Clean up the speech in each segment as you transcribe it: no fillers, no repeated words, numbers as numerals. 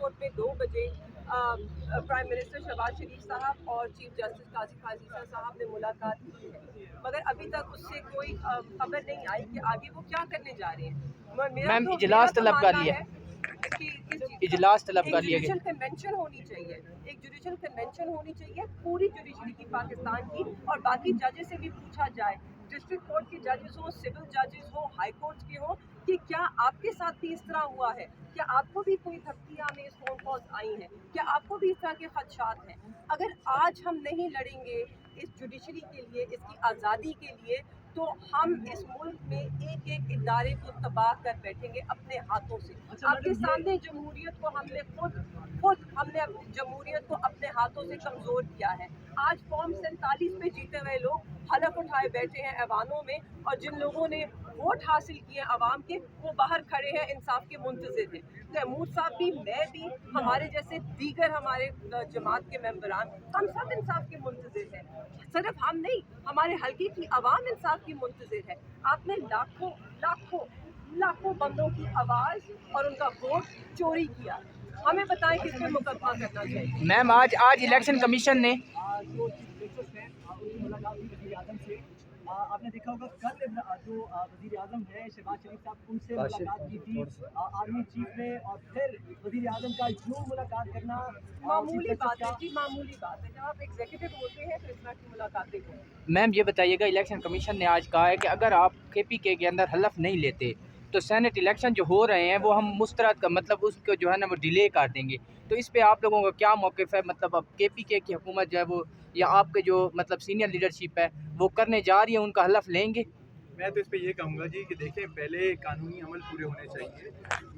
Court में 2 बजे prime minister Shahbaz शरीफ साहब और चीफ जस्टिस काजी खालिसा साहब ने मुलाकात की है, मगर अभी तक उससे कोई खबर नहीं आई कि आगे वो क्या करने जा रहे हैं। मैम इजलास तलब कर लिया, इजलास तलब कर लिया जुडिशल कन्वेंशन होनी चाहिए, एक जुडिशल कन्वेंशन होनी चाहिए पूरी जुडिशरी की पाकिस्तान की, और बाकी जजेस से भी पूछा जाए, डिस्ट्रिक्ट कोर्ट के जजेस हो, सिविल जजेस हो, हाई कोर्ट के हो, कि क्या आपके साथ भी इस तरह हुआ है, क्या आपको भी कोई धमकियां में इस फोन कॉल्स आई हैं, क्या आपको भी इस तरह के खदशात हैं। अगर आज हम नहीं लड़ेंगे इस जुडिशरी के लिए, इसकी आज़ादी के लिए, तो हम इस मुल्क में एक एक इदारे को तबाह कर बैठेंगे अपने हाथों से। आपके सामने जमहूरियत को हमने खुद हमने जमहूरियत को अपने हाथों से कमज़ोर किया है। आज फॉर्म 47 पे जीते हुए लोग हलफ उठाए बैठे हैं ऐवानों में, और जिन लोगों ने वोट हासिल किए अवाम के, वो बाहर खड़े हैं, इंसाफ के मुंतज़िर हैं। तैमूर साहब भी, मैं भी, हमारे जैसे दीगर हमारे जमात के मेंबरान, हम सब इंसाफ के मुंतज़िर हैं। सिर्फ हम नहीं, हमारे हल्के की आवाम इंसाफ की मुंतज़िर है। आपने लाखों लाखों लाखों बंदों की आवाज़ और उनका वोट चोरी किया। हमें बताएं किस पे मुकदमा करना चाहिए। मैम आज इलेक्शन कमीशन ने जो मुलाकात हुई वज़ीर आज़म से, आपने देखा होगा कल जो वज़ीर आज़म है शहबाज शरीफ साहब, उनसे मुलाकात की थी आर्मी चीफ ने, और फिर वज़ीर आज़म का यूँ मुलाकात करना मामूली बात है जी, मामूली बात है। जब आप एग्जीक्यूटिव होते हैं तो इस तरह की मुलाकातें हों। मैम ये बताइएगा, इलेक्शन कमीशन ने आज कहा है कि अगर आप KPK के अंदर हलफ नहीं लेते तो सेनेट इलेक्शन जो हो रहे हैं वो हम मुस्तरद का मतलब उसको जो है ना वो डिले कर देंगे। तो इस पे आप लोगों का क्या मौक़िफ़ है? मतलब अब KPK की हुकूमत जो है वो, या आपके जो मतलब सीनियर लीडरशिप है वो करने जा रही है, उनका हलफ लेंगे? मैं तो इस पे ये कहूँगा जी कि देखें, पहले कानूनी अमल पूरे होने चाहिए।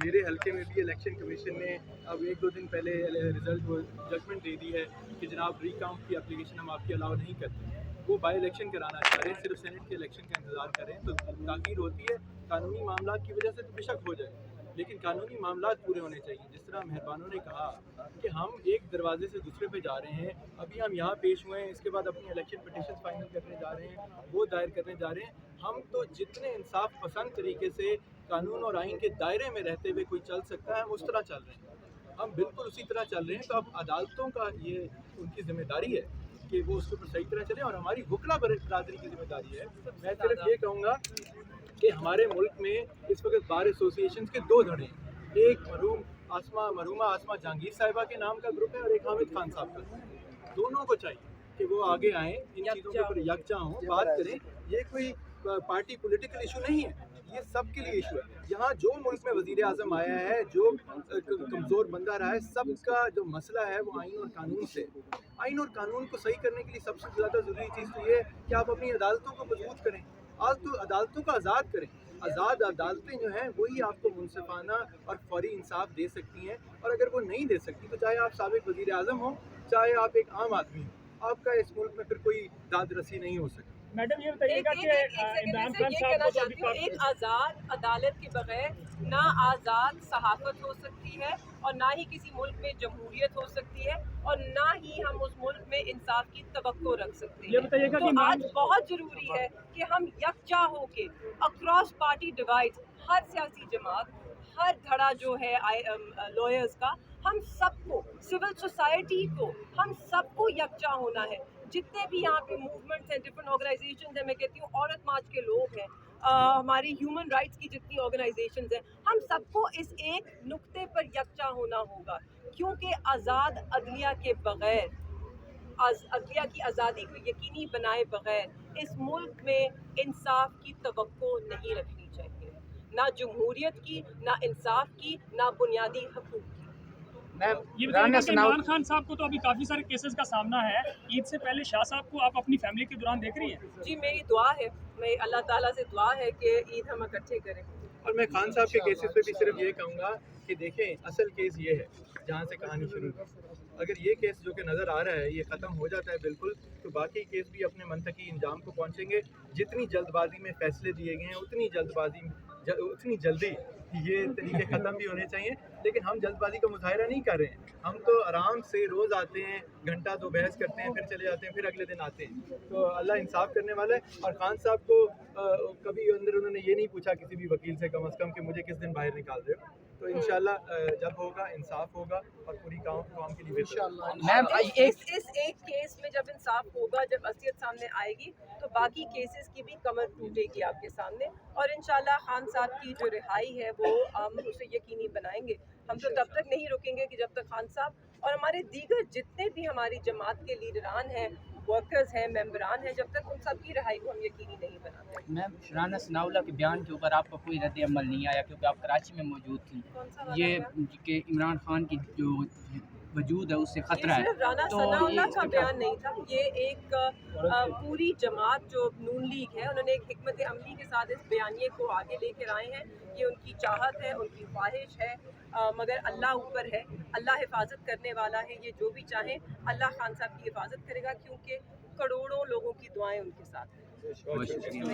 मेरे हलके में भी इलेक्शन कमीशन ने अब 1-2 दिन पहले रिज़ल्ट जजमेंट दे दी है कि जनाब रीकाउंट की एप्लीकेशन हम आपकी अलाउ नहीं करते। वो बाई इलेक्शन कराना चाह रहे हैं, सिर्फ सेनेट के इलेक्शन का इंतज़ार करें तो ताख़ीर होती है। कानूनी मामला की वजह से तो बेशक हो जाए, लेकिन कानूनी मामला पूरे होने चाहिए। जिस तरह मेहरबानों ने कहा कि हम एक दरवाजे से दूसरे पे जा रहे हैं, अभी हम यहाँ पेश हुए हैं, इसके बाद अपनी इलेक्शन पिटीशन फाइनल करने जा रहे हैं, वो दायर करने जा रहे हैं। हम तो जितने इंसाफ पसंद तरीके से कानून और आइन के दायरे में रहते हुए कोई चल सकता है, हम उस तरह चल रहे हैं, हम बिल्कुल उसी तरह चल रहे हैं। तो अब अदालतों का ये उनकी जिम्मेदारी है कि वो उसके ऊपर सही तरह चले, और हमारी वकला बरादरी की जिम्मेदारी है। मैं सिर्फ ये कहूँगा कि हमारे मुल्क में इस वक्त बार एसोसिएशन के 2 धड़े हैं, एक मरहूमा आसमा जहांगीर साहिबा के नाम का ग्रुप है, और एक हामिद खान साहब का। दोनों को चाहिए कि वो आगे आएँ, इन चीज़ों के ऊपर यकजा हों, बात करें। ये कोई पार्टी पॉलिटिकल इशू नहीं है, ये सब के लिए इशू है। यहाँ जो मुल्क में वज़ीर आज़म आया है, जो कमज़ोर बंदा रहा है, सबका जो मसला है वो आइन और कानून से। आइन और कानून को सही करने के लिए सबसे ज़्यादा ज़रूरी चीज़ तो ये है कि आप अपनी अदालतों को मजबूत करें, अदालतों को आज़ाद करें। आज़ाद अदालतें जो हैं वही आपको मुनसिफाना और फौरी इंसाफ दे सकती हैं, और अगर वो नहीं दे सकती तो चाहे आप साबिक वज़ीर आज़म हो, चाहे आप एक आम आदमी हो, आपका इस मुल्क में फिर कोई दाद रसी नहीं हो सकती। मैडम ये बताइएगा कि इमरान खान साहब को तो अभी एक आज़ाद अदालत के बगैर ना आज़ाद सहाफ़त हो सकती है, और ना ही किसी मुल्क में जमहूरियत हो सकती है, और ना ही हम उस मुल्क में इंसाफ की तवक्को रख सकते हैं। तो आज बहुत ज़रूरी है कि हम यकजा होके अक्रॉस पार्टी डिवाइड, हर सियासी जमात, हर धड़ा जो है लॉयर्स का, हम सबको, सिविल सोसाइटी को, हम सबको यकजा होना है। जितने भी यहाँ पे मूवमेंट्स हैं, डिफरेंट ऑर्गेनाइजेशंस हैं, मैं कहती हूँ औरत मार्च के लोग हैं, हमारी ह्यूमन राइट्स की जितनी ऑर्गेनाइजेशंस हैं, हम सबको इस एक नुक्ते पर यकजा होना होगा, क्योंकि आज़ाद अदलिया के बगैर, अदलिया की आज़ादी को यकीनी बनाए बगैर इस मुल्क में इंसाफ की तवक्को नहीं रखनी चाहिए, ना जमहूरियत की, ना इंसाफ की, ना बुनियादी हकूक़ की। ये बताइएगा कि इमरान खान साहब को तो अभी काफ़ी सारे केसेस का सामना है। ईद से पहले शाह साहब को आप अपनी फैमिली के दौरान देख रही हैं? जी, मेरी दुआ है, मैं अल्लाह ताला से दुआ है कि ईद हम इकट्ठे करें। और मैं खान साहब के केसेस पे भी सिर्फ ये कहूँगा कि देखें, असल केस ये है जहाँ से कहानी शुरू हुई। अगर ये केस जो कि नज़र आ रहा है ये ख़त्म हो जाता है बिल्कुल, तो बाकी केस भी अपने मंतकी इंजाम को पहुँचेंगे। जितनी जल्दबाजी में फ़ैसले दिए गए हैं, उतनी जल्दी ये तरीके ख़त्म भी होने चाहिए। लेकिन हम जल्दबाजी का मुजाहिरा नहीं कर रहे हैं, हम तो आराम से रोज़ आते हैं, घंटा 2 बहस करते हैं, फिर चले जाते हैं, फिर अगले दिन आते हैं। तो अल्लाह इंसाफ करने वाला है। और खान साहब को कभी अंदर उन्होंने ये नहीं पूछा किसी भी वकील से कम अज़ कम कि मुझे किस दिन बाहर निकाल रहे हो। तो इंशाल्लाह जब होगा इंसाफ होगा और पूरी कौम के लिए बेहतर मैम इस एक केस में जब इंसाफ होगा, जब असलियत सामने आएगी, तो बाकी केसेस की भी कमर टूटेगी आपके सामने, और इंशाल्लाह खान साहब की जो रिहाई है वो हम उसे यकीनी बनाएंगे। हम तो तब तक नहीं रुकेंगे कि जब तक खान साहब और हमारे दीगर जितने भी हमारी जमात के लीडरान हैं, वर्कर्स हैं, मेंबरान हैं, जब तक उन सब की रिहाई को हम यकीनी नहीं बनाते। मैम राना सनाउल्लाह के बयान के ऊपर आपका कोई रद्द अमल नहीं आया क्योंकि आप कराची में मौजूद थी, कौन सा वाला ये बयान? कि इमरान खान की जो वजूद है उससे खतरा ये है, सिर्फ राना तो सनाउल्लाह का ये बयान नहीं था, ये एक पूरी जमात जो नून लीग है, उन्होंने एक हिकमत अमली के साथ इस बयानिए को आगे लेकर आए हैं। ये उनकी चाहत है, उनकी ख्वाहिश है, मगर अल्लाह ऊपर है, अल्लाह हिफाजत करने वाला है। ये जो भी चाहें अल्लाह खान साहब की हिफाजत करेगा, क्योंकि करोड़ों लोगों की दुआएं उनके साथ हैं। बहुत शुक्रिया।